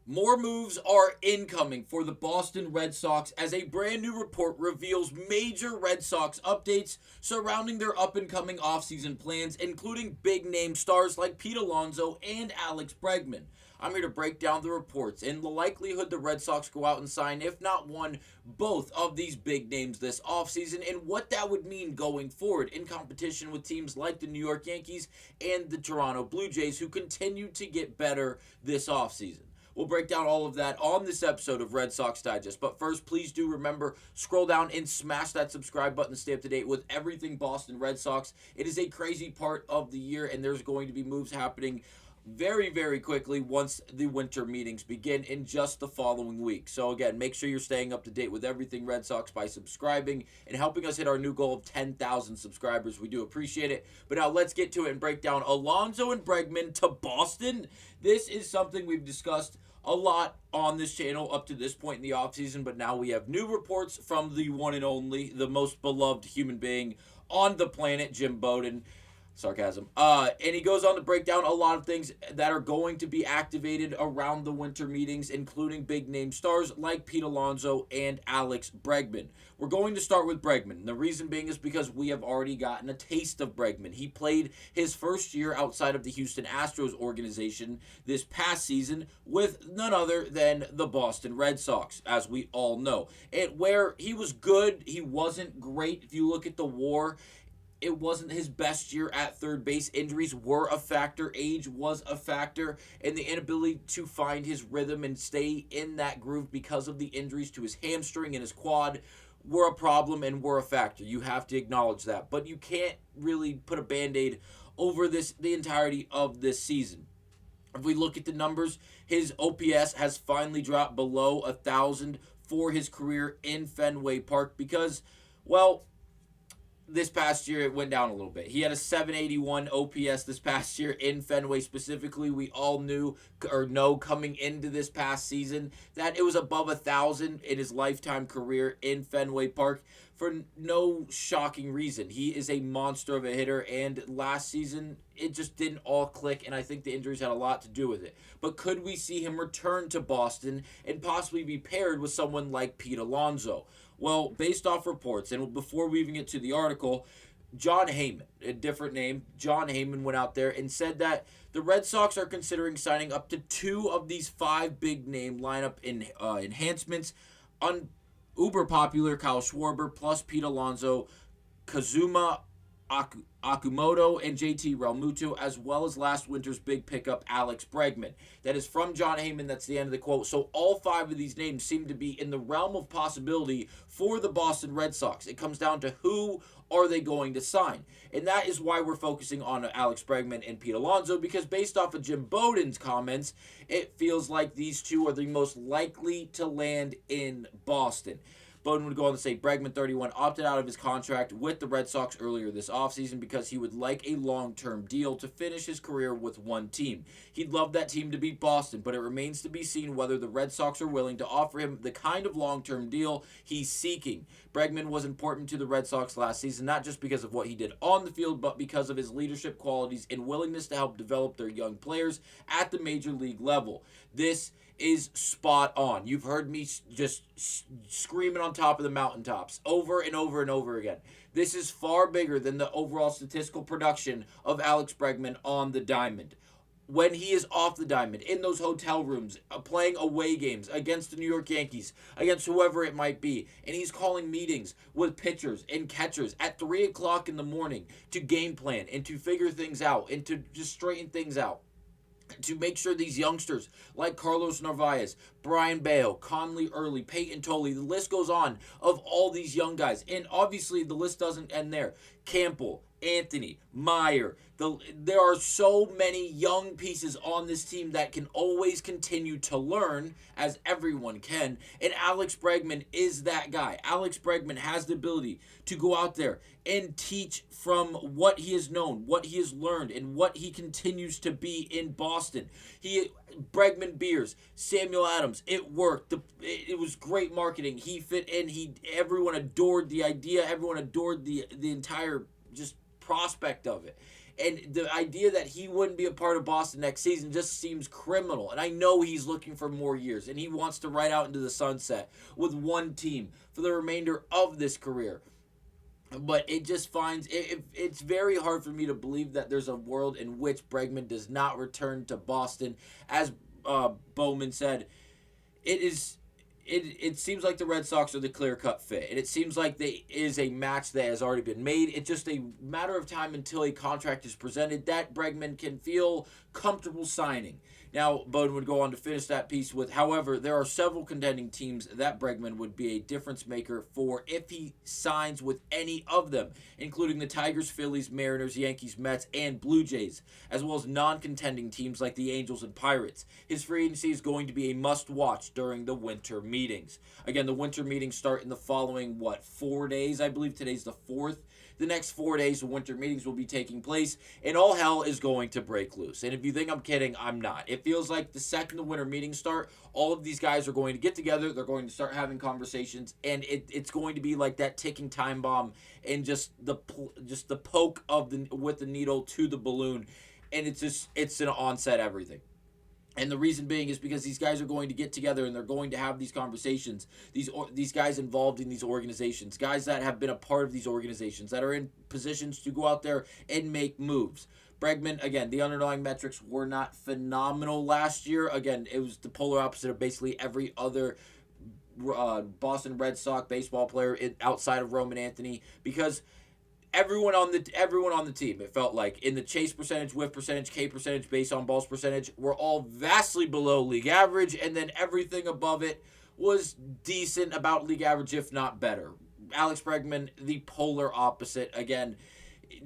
More moves are incoming for the Boston Red Sox as a brand new report reveals major Red Sox updates surrounding their up-and-coming offseason plans, including big-name stars like Pete Alonso and Alex Bregman. I'm here to break down the reports and the likelihood the Red Sox go out and sign, if not one, both of these big names this offseason, and what that would mean going forward in competition with teams like the New York Yankees and the Toronto Blue Jays, who continue to get better this offseason. We'll break down all of that on this episode of Red Sox Digest. But first, please do remember, scroll down and smash that subscribe button to stay up to date with everything Boston Red Sox. It is a crazy part of the year, and there's going to be moves happening very, very quickly once the winter meetings begin in just the following week. So again, make sure you're staying up to date with everything Red Sox by subscribing and helping us hit our new goal of 10,000 subscribers. We do appreciate it. But now let's get to it and break down Alonso and Bregman to Boston. This is something we've discussed a lot on this channel up to this point in the offseason, but now we have new reports from the one and only, the most beloved human being on the planet, Jim Bowden. Sarcasm. And he goes on to break down a lot of things that are going to be activated around the winter meetings, including big-name stars like Pete Alonso and Alex Bregman. We're going to start with Bregman. The reason being is because we have already gotten a taste of Bregman. He played his first year outside of the Houston Astros organization this past season with none other than the Boston Red Sox, as we all know. And where he was good, he wasn't great. If you look at the WAR, it wasn't his best year at third base. Injuries were a factor. Age was a factor. And the inability to find his rhythm and stay in that groove because of the injuries to his hamstring and his quad were a problem and were a factor. You have to acknowledge that. But you can't really put a Band-Aid over the entirety of this season. If we look at the numbers, his OPS has finally dropped below 1,000 for his career in Fenway Park because, well, this past year it went down a little bit. He had a 781 OPS this past year in Fenway specifically. We all knew or know coming into this past season that it was above 1,000 in his lifetime career in Fenway Park for no shocking reason. He is a monster of a hitter, and last season it just didn't all click, and I think the injuries had a lot to do with it. But could we see him return to Boston and possibly be paired with someone like Pete Alonso? Well, based off reports, and before we even get to the article, Jon Heyman, a different name, Jon Heyman went out there and said that the Red Sox are considering signing up to 2 of these 5 big-name lineup enhancements on uber popular Kyle Schwarber plus Pete Alonso, Kazuma Akumoto, and JT Realmuto, as well as last winter's big pickup Alex Bregman. That is from Jon Heyman. That's the end of the quote. So all 5 of these names seem to be in the realm of possibility for the Boston Red Sox. It comes down to who are they going to sign. And that is why we're focusing on Alex Bregman and Pete Alonso, because based off of Jim Bowden's comments, it feels like these two are the most likely to land in Boston. Bowden would go on to say Bregman, 31, opted out of his contract with the Red Sox earlier this offseason because he would like a long-term deal to finish his career with one team. He'd love that team to beat Boston, but it remains to be seen whether the Red Sox are willing to offer him the kind of long-term deal he's seeking. Bregman was important to the Red Sox last season, not just because of what he did on the field, but because of his leadership qualities and willingness to help develop their young players at the major league level. This is spot on. You've heard me just screaming on top of the mountaintops over and over and over again. This is far bigger than the overall statistical production of Alex Bregman on the diamond. When he is off the diamond, in those hotel rooms, playing away games against the New York Yankees, against whoever it might be, and he's calling meetings with pitchers and catchers at 3 o'clock in the morning to game plan and to figure things out and to just straighten things out, to make sure these youngsters like Carlos Narvaez, Brayan Bello, Conley Early, Peyton Tolley, the list goes on of all these young guys. And obviously the list doesn't end there. Campbell, Anthony, Meyer. There are so many young pieces on this team that can always continue to learn, as everyone can, and Alex Bregman is that guy. Alex Bregman has the ability to go out there and teach from what he has known, what he has learned, and what he continues to be in Boston. Bregman beers, Samuel Adams, it worked. It was great marketing. He fit in. Everyone adored the idea. Everyone adored the entire just prospect of it. And the idea that he wouldn't be a part of Boston next season just seems criminal. And I know he's looking for more years, and he wants to ride out into the sunset with one team for the remainder of this career. But it's very hard for me to believe that there's a world in which Bregman does not return to Boston. As Bowman said, it seems like the Red Sox are the clear-cut fit. And it seems like there is a match that has already been made. It's just a matter of time until a contract is presented that Bregman can feel comfortable signing. Now, Bowden would go on to finish that piece with, however, there are several contending teams that Bregman would be a difference maker for if he signs with any of them, including the Tigers, Phillies, Mariners, Yankees, Mets, and Blue Jays, as well as non-contending teams like the Angels and Pirates. His free agency is going to be a must-watch during the winter meetings. Again, the winter meetings start in the following, 4 days? I believe today's the 4th. The next 4 days, the winter meetings will be taking place, and all hell is going to break loose. And if you think I'm kidding, I'm not. It feels like the second the winter meetings start, all of these guys are going to get together, they're going to start having conversations, and it's going to be like that ticking time bomb and just the poke of with the needle to the balloon, and it's an onset everything. And the reason being is because these guys are going to get together and they're going to have these conversations. These guys involved in these organizations, guys that have been a part of these organizations, that are in positions to go out there and make moves. Bregman, again, the underlying metrics were not phenomenal last year. Again, it was the polar opposite of basically every other Boston Red Sox baseball player outside of Roman Anthony, because everyone on the team, it felt like, in the chase percentage, whiff percentage, K percentage, base on balls percentage, were all vastly below league average, and then everything above it was decent, about league average, if not better. Alex Bregman, the polar opposite. Again,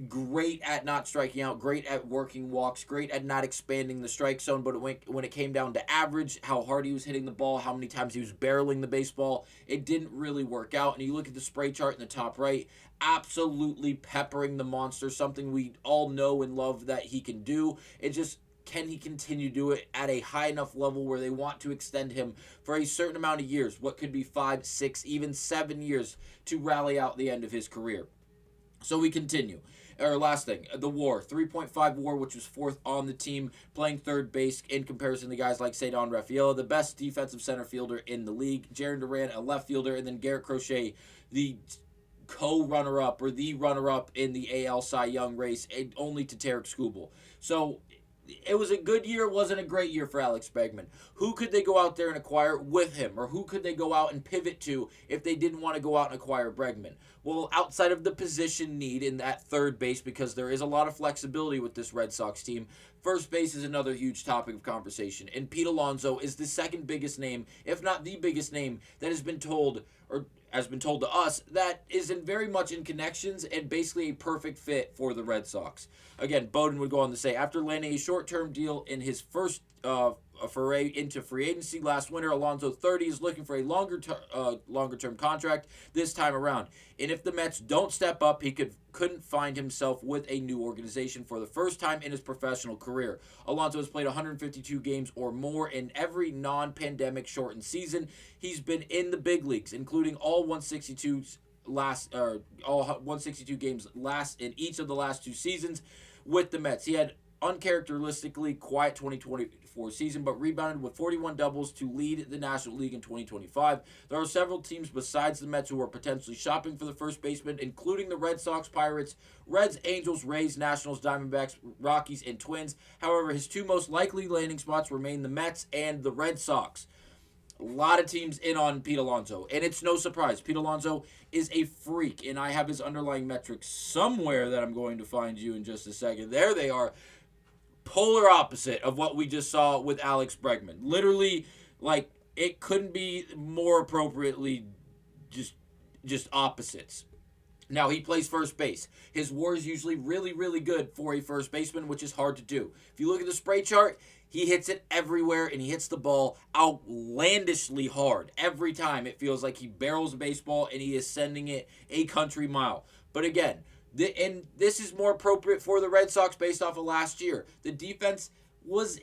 great at not striking out, great at working walks, great at not expanding the strike zone, but when it came down to average, how hard he was hitting the ball, how many times he was barreling the baseball, it didn't really work out. And you look at the spray chart in the top right, absolutely peppering the monster, something we all know and love that he can do. It just, can he continue to do it at a high enough level where they want to extend him for a certain amount of years, what could be 5, 6, even 7 years, to rally out the end of his career? So we continue. Our last thing, the WAR, 3.5 WAR, which was 4th on the team, playing third base in comparison to guys like Cedar Rafael, the best defensive center fielder in the league, Jarren Duran, a left fielder, and then Garrett Crochet, the co-runner-up, or the runner-up in the AL Cy Young race, only to Tarek Skubal. So it was a good year, it wasn't a great year for Alex Bregman. Who could they go out there and acquire with him? Or who could they go out and pivot to if they didn't want to go out and acquire Bregman? Well, outside of the position need in that third base, because there is a lot of flexibility with this Red Sox team, first base is another huge topic of conversation. And Pete Alonso is the second biggest name, if not the biggest name, that has been told to us, that is very much in connections and basically a perfect fit for the Red Sox. Again, Bowden would go on to say, after landing a short-term deal in his first foray into free agency last winter, Alonso, 30, is looking for a longer-term contract this time around. And if the Mets don't step up, he couldn't find himself with a new organization for the first time in his professional career. Alonso has played 152 games or more in every non-pandemic shortened season. He's been in the big leagues, including all 162 games in each of the last 2 seasons with the Mets. He had uncharacteristically quiet 2024 season, but rebounded with 41 doubles to lead the National League in 2025. There are several teams besides the Mets who are potentially shopping for the first baseman, including the Red Sox, Pirates, Reds, Angels, Rays, Nationals, Diamondbacks, Rockies, and Twins. However, his 2 most likely landing spots remain the Mets and the Red Sox. A lot of teams in on Pete Alonso, and it's no surprise. Pete Alonso is a freak, and I have his underlying metrics somewhere that I'm going to find you in just a second. There they are. Polar opposite of what we just saw with Alex Bregman. Literally, like, it couldn't be more appropriately just opposites. Now, he plays first base. His WAR is usually really, really good for a first baseman, which is hard to do. If you look at the spray chart, he hits it everywhere, and he hits the ball outlandishly hard. Every time it feels like he barrels a baseball, and he is sending it a country mile. But again, and this is more appropriate for the Red Sox based off of last year. The defense was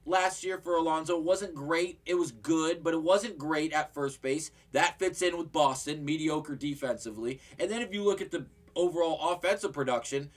last year for Alonso. It wasn't great. It was good, but it wasn't great at first base. That fits in with Boston, mediocre defensively. And then if you look at the overall offensive production,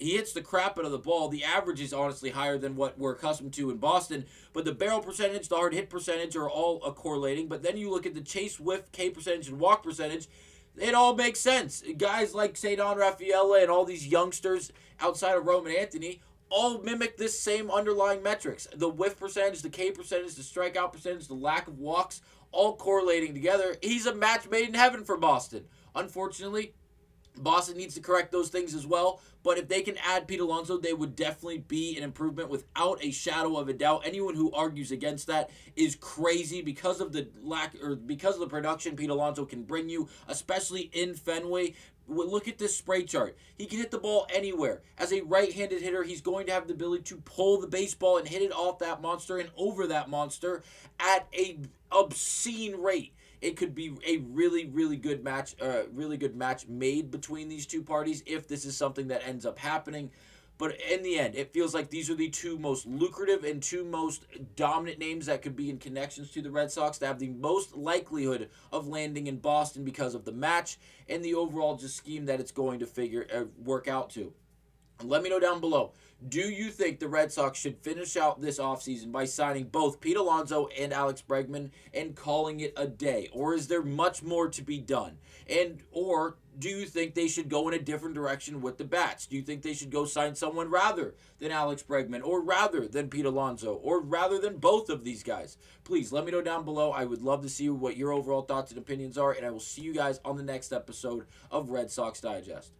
He hits the crap out of the ball. The average is honestly higher than what we're accustomed to in Boston. But the barrel percentage, the hard hit percentage are all correlating. But then you look at the chase, whiff, K percentage, and walk percentage. It all makes sense. Guys like Cedar Rafaela and all these youngsters outside of Roman Anthony all mimic this same underlying metrics. The whiff percentage, the K percentage, the strikeout percentage, the lack of walks, all correlating together. He's a match made in heaven for Boston. Unfortunately, Boston needs to correct those things as well, but if they can add Pete Alonso, they would definitely be an improvement without a shadow of a doubt. Anyone who argues against that is crazy because of the because of the production Pete Alonso can bring you, especially in Fenway. Look at this spray chart. He can hit the ball anywhere. As a right-handed hitter, he's going to have the ability to pull the baseball and hit it off that monster and over that monster at a obscene rate. It could be a really, really good match made between these two parties if this is something that ends up happening. But in the end, it feels like these are the two most lucrative and two most dominant names that could be in connections to the Red Sox to have the most likelihood of landing in Boston because of the match and the overall just scheme that it's going to work out to. Let me know down below. Do you think the Red Sox should finish out this offseason by signing both Pete Alonso and Alex Bregman and calling it a day? Or is there much more to be done? Or do you think they should go in a different direction with the bats? Do you think they should go sign someone rather than Alex Bregman, or rather than Pete Alonso, or rather than both of these guys? Please let me know down below. I would love to see what your overall thoughts and opinions are, and I will see you guys on the next episode of Red Sox Digest.